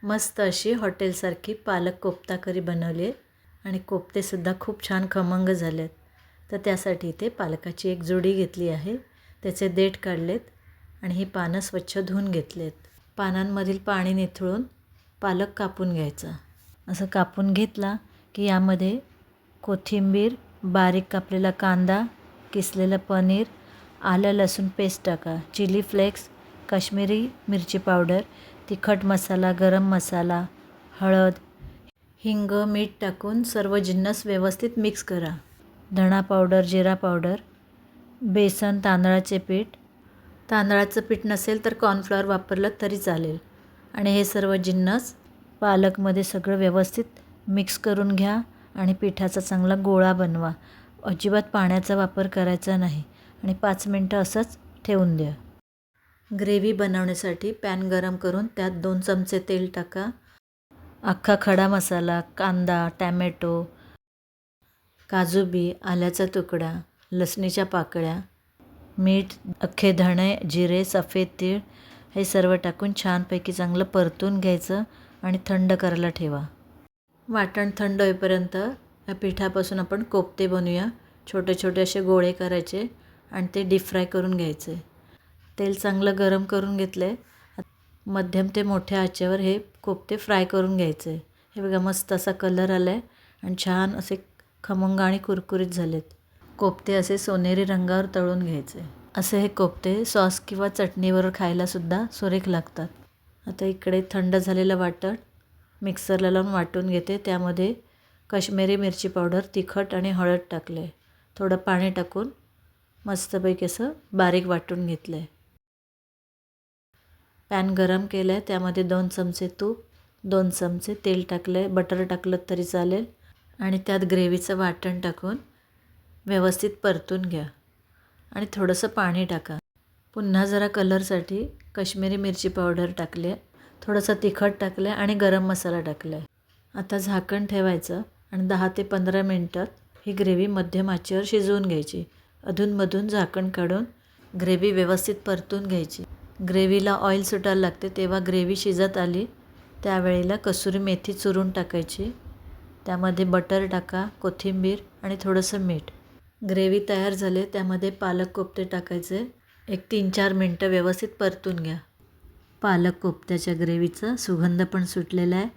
मस्त अशी हॉटेलसारखी पालक कोफ्ता करी बनवली आहे आणि कोफ्तेसुद्धा खूप छान खमंग झाले आहेत. तर त्यासाठी इथे पालकाची एक जोडी घेतली आहे, त्याचे देठ काढलेत आणि ही पानं स्वच्छ धुवून घेतलेत. पानांमधील पाणी निथळून पालक कापून घ्यायचा. असं कापून घेतला की यामध्ये कोथिंबीर, बारीक कापलेला कांदा, किसलेलं पनीर, आलं लसूण पेस्ट टाका, चिली फ्लेक्स, काश्मीरी मिरची पावडर, तिखट मसाला, गरम मसाला, हळद, हिंग, मीठ टाकून सर्व जिन्नस व्यवस्थित मिक्स करा. धणा पावडर, जिरा पावडर, बेसन, तांदळाचे पीठ, तांदळाचं पीठ नसेल तर कॉर्नफ्लॉवर वापरलं तरी चालेल आणि हे सर्व जिन्नस पालकमध्ये सगळं व्यवस्थित मिक्स करून घ्या आणि पिठाचा चांगला गोळा बनवा. अजिबात पाण्याचा वापर करायचा नाही आणि 5 मिनटं असंच ठेवून द्या. ग्रेव्ही बनवण्यासाठी पॅन गरम करून त्यात 2 चमचे तेल टाका. अख्खा खडा मसाला, कांदा, टॅमॅटो, काजू बी, आल्याचा तुकडा, लसणीच्या पाकळ्या, मीठ, अख्खे धणे, जिरे, सफेद तीळ हे सर्व टाकून छानपैकी चांगलं परतून घ्यायचं आणि थंड करायला ठेवा. वाटण थंड होईपर्यंत या पिठापासून आपण कोफ्ते बनवूया. छोटे छोटे असे गोळे करायचे आणि ते डीप फ्राय करून घ्यायचे. तेल चांगलं गरम करून घेतले. मध्यम ते मोठ्या आचेवर हे कोफ्ते फ्राय करून घ्यायचे. हे बघा मस्त असा कलर आला आहे आणि छान असे खमंग आणि कुरकुरीत झालेत. कोफ्ते असे सोनेरी रंगावर तळून घ्यायचे. असे हे कोफ्ते सॉस किंवा चटणीवर खायलासुद्धा सुरेख लागतात. आता इकडे थंड झालेलं वाटण मिक्सरला लावून वाटून घेते. त्यामध्ये काश्मीरी मिरची पावडर, तिखट आणि हळद टाकले. थोडं पाणी टाकून मस्तपैकी असं बारीक वाटून घेतलं आहे. पॅन गरम केलं आहे. त्यामध्ये 2 चमचे तूप, 2 चमचे तेल टाकलं आहे. बटर टाकलं तरी चालेल आणि त्यात ग्रेव्हीचं वाटण टाकून व्यवस्थित परतून घ्या आणि थोडंसं पाणी टाका. पुन्हा जरा कलरसाठी काश्मीरी मिरची पावडर टाकली आहे, थोडंसं तिखट टाकलं आहे आणि गरम मसाला टाकला आहे. आता झाकण ठेवायचं आणि 10 ते 15 मिनटात ही ग्रेव्ही मध्यम आचेवर शिजवून घ्यायची. अधूनमधून झाकण काढून ग्रेव्ही व्यवस्थित परतून घ्यायची. ग्रेव्हीला ऑइल सुटायला लागते तेव्हा ग्रेव्ही शिजत आली त्यावेळेला कसुरी मेथी चुरून टाकायची. त्यामध्ये बटर टाका, कोथिंबीर आणि थोडंसं मीठ. ग्रेव्ही तयार झाले त्यामध्ये पालक कोफ्ते टाकायचे. एक 3-4 मिनटं व्यवस्थित परतून घ्या. पालक कोफ्त्याच्या ग्रेव्हीचा सुगंध पण सुटलेला आहे.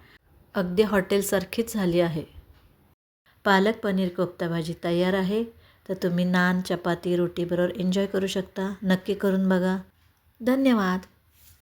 अगदी हॉटेलसारखीच झाली आहे. पालक पनीर कोफ्ता भाजी तयार आहे. तर तुम्ही नान, चपाती, रोटीबरोबर एन्जॉय करू शकता. नक्की करून बघा. धन्यवाद.